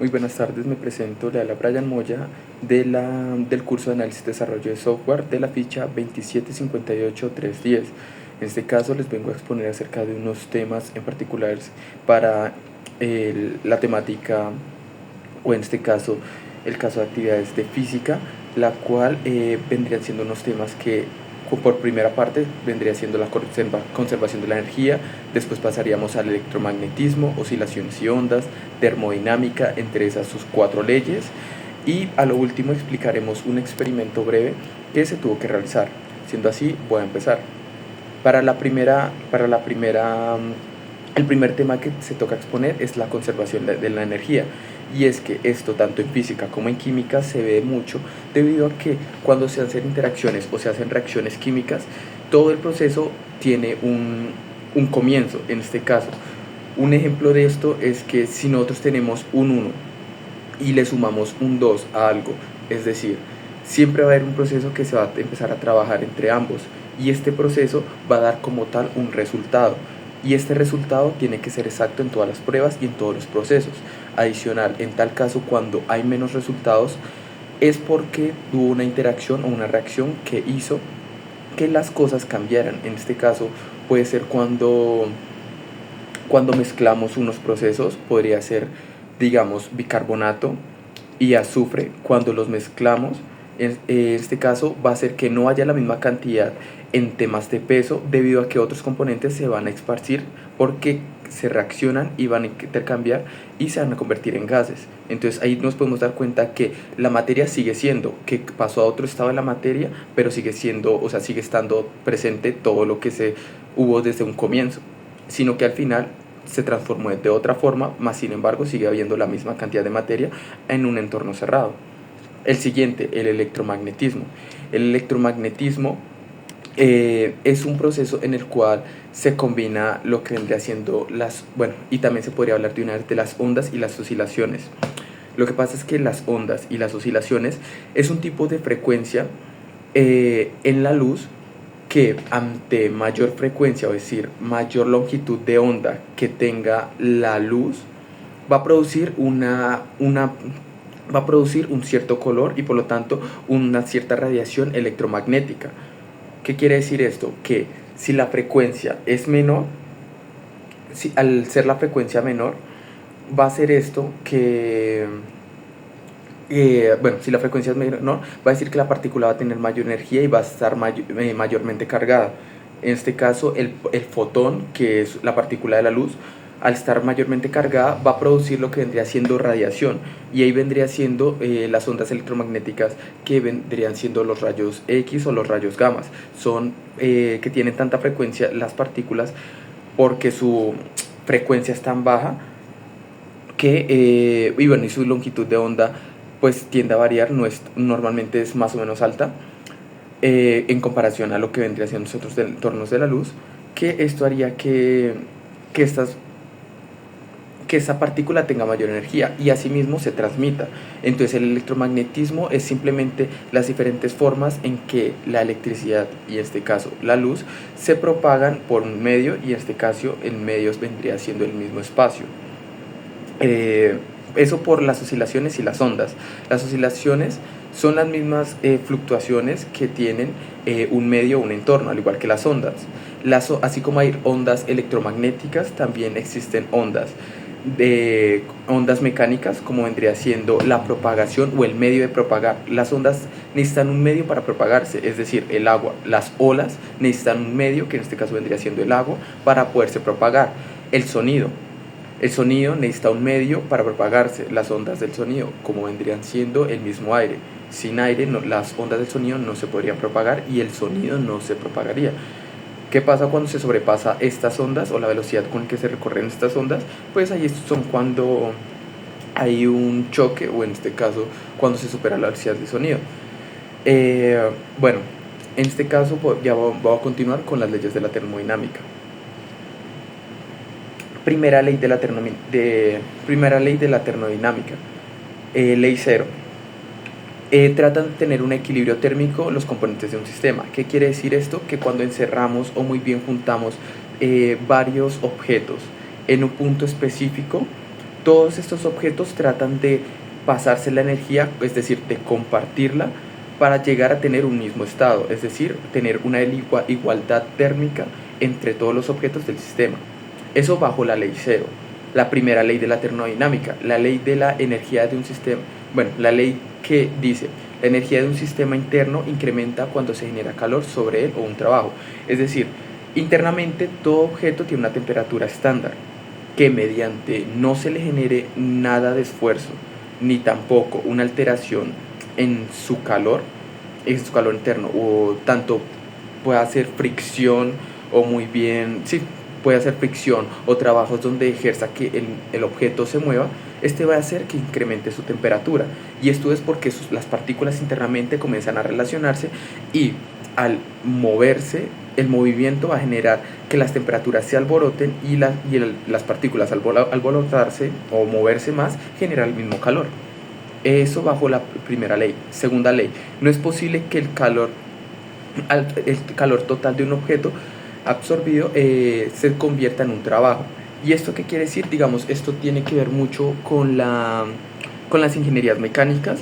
Muy buenas tardes, me presento, le habla Brian Moya del curso de Análisis y Desarrollo de Software de la ficha 2758310. En este caso les vengo a exponer acerca de unos temas en particular para la temática, o en este caso el caso de actividades de física, la cual vendrían siendo unos temas que por primera parte vendría siendo la conservación de la energía, después pasaríamos al electromagnetismo, oscilaciones y ondas, termodinámica, entre esas sus 4 leyes, y a lo último explicaremos un experimento breve que se tuvo que realizar. Siendo así, voy a empezar. El primer tema que se toca exponer es la conservación de la energía. Y es que esto, tanto en física como en química, se ve mucho debido a que cuando se hacen interacciones o se hacen reacciones químicas, todo el proceso tiene un comienzo. En este caso, un ejemplo de esto es que si nosotros tenemos un 1 y le sumamos un 2 a algo, es decir, siempre va a haber un proceso que se va a empezar a trabajar entre ambos, y este proceso va a dar como tal un resultado, y este resultado tiene que ser exacto en todas las pruebas y en todos los procesos. Adicional, en tal caso, cuando hay menos resultados, es porque hubo una interacción o una reacción que hizo que las cosas cambiaran. En este caso puede ser cuando mezclamos unos procesos, podría ser, digamos, bicarbonato y azufre. Cuando los mezclamos, en este caso va a ser que no haya la misma cantidad en temas de peso, debido a que otros componentes se van a esparcir porque se reaccionan y van a intercambiar y se van a convertir en gases. Entonces ahí nos podemos dar cuenta que la materia sigue siendo, que pasó a otro estado de la materia, pero sigue siendo, o sea, sigue estando presente todo lo que se hubo desde un comienzo, sino que al final se transformó de otra forma, más sin embargo sigue habiendo la misma cantidad de materia en un entorno cerrado. El siguiente, el electromagnetismo. El electromagnetismo es un proceso en el cual se combina lo que vendría siendo y también se podría hablar de una vez de las ondas y las oscilaciones. Lo que pasa es que las ondas y las oscilaciones es un tipo de frecuencia en la luz que ante mayor frecuencia, o decir, mayor longitud de onda que tenga la luz, va a producir va a producir un cierto color y por lo tanto una cierta radiación electromagnética. ¿Qué quiere decir esto? Que si la frecuencia es menor, al ser la frecuencia menor, va a ser esto que, si la frecuencia es menor, va a decir que la partícula va a tener mayor energía y va a estar mayormente cargada. En este caso, el fotón, que es la partícula de la luz, al estar mayormente cargada, va a producir lo que vendría siendo radiación, y ahí vendría siendo las ondas electromagnéticas, que vendrían siendo los rayos X o los rayos gamma. Son que tienen tanta frecuencia las partículas porque su frecuencia es tan baja que, y su longitud de onda pues tiende a variar, normalmente es más o menos alta en comparación a lo que vendría siendo otros entornos de la luz, que esto haría que esa partícula tenga mayor energía y asimismo se transmita. Entonces el electromagnetismo es simplemente las diferentes formas en que la electricidad, y en este caso la luz, se propagan por un medio, y en este caso el medio vendría siendo el mismo espacio. Eso por las oscilaciones y las ondas. Las oscilaciones son las mismas fluctuaciones que tienen un medio o un entorno, al igual que las ondas. Así como hay ondas electromagnéticas, también existen ondas mecánicas, como vendría siendo la propagación o el medio de propagar. Las ondas necesitan un medio para propagarse, es decir, el agua. Las olas necesitan un medio, que en este caso vendría siendo el agua, para poderse propagar. El sonido necesita un medio para propagarse. Las ondas del sonido, como vendrían siendo el mismo aire. Sin aire, las ondas del sonido no se podrían propagar y el sonido no se propagaría. ¿Qué pasa cuando se sobrepasa estas ondas o la velocidad con que se recorren estas ondas? Pues ahí son cuando hay un choque, o en este caso cuando se supera la velocidad del sonido. En este caso ya voy a continuar con las leyes de la termodinámica. Primera ley de la termodinámica, ley 0. Tratan de tener un equilibrio térmico los componentes de un sistema. ¿Qué quiere decir esto? Que cuando encerramos o muy bien juntamos varios objetos en un punto específico, Todos estos objetos tratan de pasarse la energía, es decir, de compartirla para llegar a tener un mismo estado, es decir, tener una igualdad térmica entre todos los objetos del sistema. Eso bajo la ley cero, la primera ley de la termodinámica, la ley de la energía de un sistema, bueno, la ley que dice, la energía de un sistema interno incrementa cuando se genera calor sobre él o un trabajo. Es decir, internamente todo objeto tiene una temperatura estándar, que mediante no se le genere nada de esfuerzo, ni tampoco una alteración en su calor interno, o tanto puede hacer fricción o muy bien, sí, puede hacer fricción o trabajos donde ejerza que el objeto se mueva, este va a hacer que incremente su temperatura. Y esto es porque las partículas internamente comienzan a relacionarse y al moverse, el movimiento va a generar que las temperaturas se alboroten y las partículas al alborotarse o moverse más genera el mismo calor. Eso bajo la primera ley. Segunda ley, no es posible que el calor total de un objeto absorbido se convierta en un trabajo. ¿Y esto qué quiere decir? Digamos, esto tiene que ver mucho con las ingenierías mecánicas,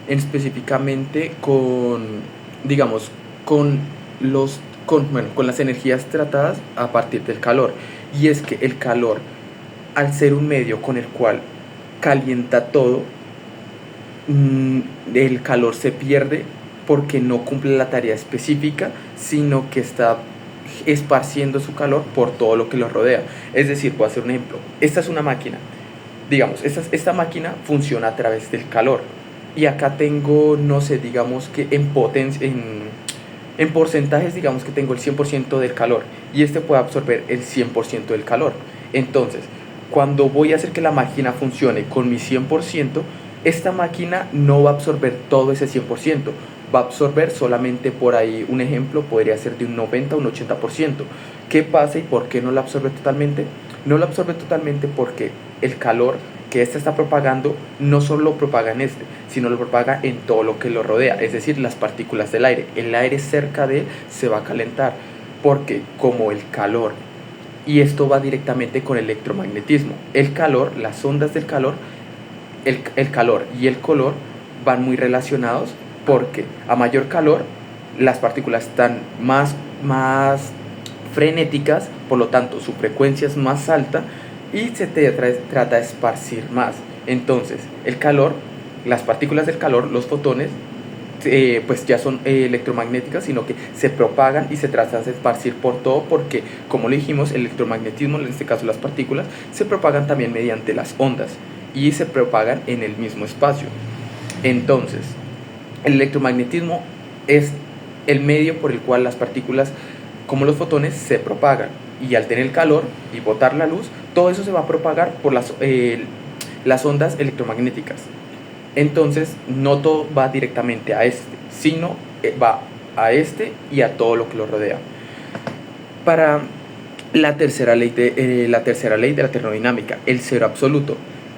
específicamente digamos, con las energías tratadas a partir del calor. Y es que el calor, al ser un medio con el cual calienta todo, el calor se pierde porque no cumple la tarea específica, sino que está esparciendo su calor por todo lo que lo rodea. Es decir, voy a hacer un ejemplo. Esta es una máquina. Digamos, esta máquina funciona a través del calor. Y acá tengo, no sé, digamos que en porcentajes, digamos que tengo el 100% del calor. Y este puede absorber el 100% del calor. Entonces, cuando voy a hacer que la máquina funcione con mi 100%, esta máquina no va a absorber todo ese 100%, va a absorber solamente por ahí, un ejemplo podría ser de un 90 o un 80%. ¿Qué pasa y por qué no la absorbe totalmente? No la absorbe totalmente porque el calor que ésta está propagando no solo lo propaga en sino lo propaga en todo lo que lo rodea, es decir, las partículas del aire. El aire cerca de él se va a calentar, porque como el calor, y esto va directamente con el electromagnetismo, el calor, las ondas del calor, el calor y el color van muy relacionados, porque a mayor calor las partículas están más frenéticas, por lo tanto su frecuencia es más alta y se trata de esparcir más. Entonces el calor, las partículas del calor, los fotones, pues ya son electromagnéticas, sino que se propagan y se tratan de esparcir por todo, porque como le dijimos, el electromagnetismo, en este caso las partículas, se propagan también mediante las ondas y se propagan en el mismo espacio. Entonces el electromagnetismo es el medio por el cual las partículas, como los fotones, se propagan, y al tener calor y botar la luz, todo eso se va a propagar por las ondas electromagnéticas. Entonces no todo va directamente a sino va a y a todo lo que lo rodea. Para la tercera ley de la termodinámica, el cero absoluto.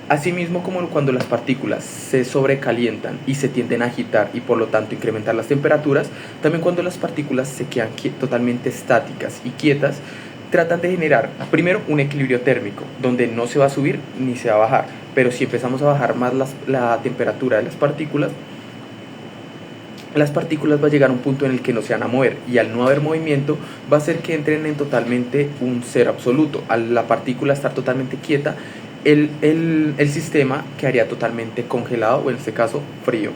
Asimismo, como cuando las partículas se sobrecalientan y se tienden a agitar y por lo tanto incrementar las temperaturas, también cuando las partículas se quedan totalmente estáticas y quietas, tratan de generar primero un equilibrio térmico, donde no se va a subir ni se va a bajar, pero si empezamos a bajar más la temperatura de las partículas va a llegar a un punto en el que no se van a mover, y al no haber movimiento va a hacer que entren en totalmente un cero absoluto. Al la partícula estar totalmente quieta, el sistema quedaría totalmente congelado, o en este caso frío.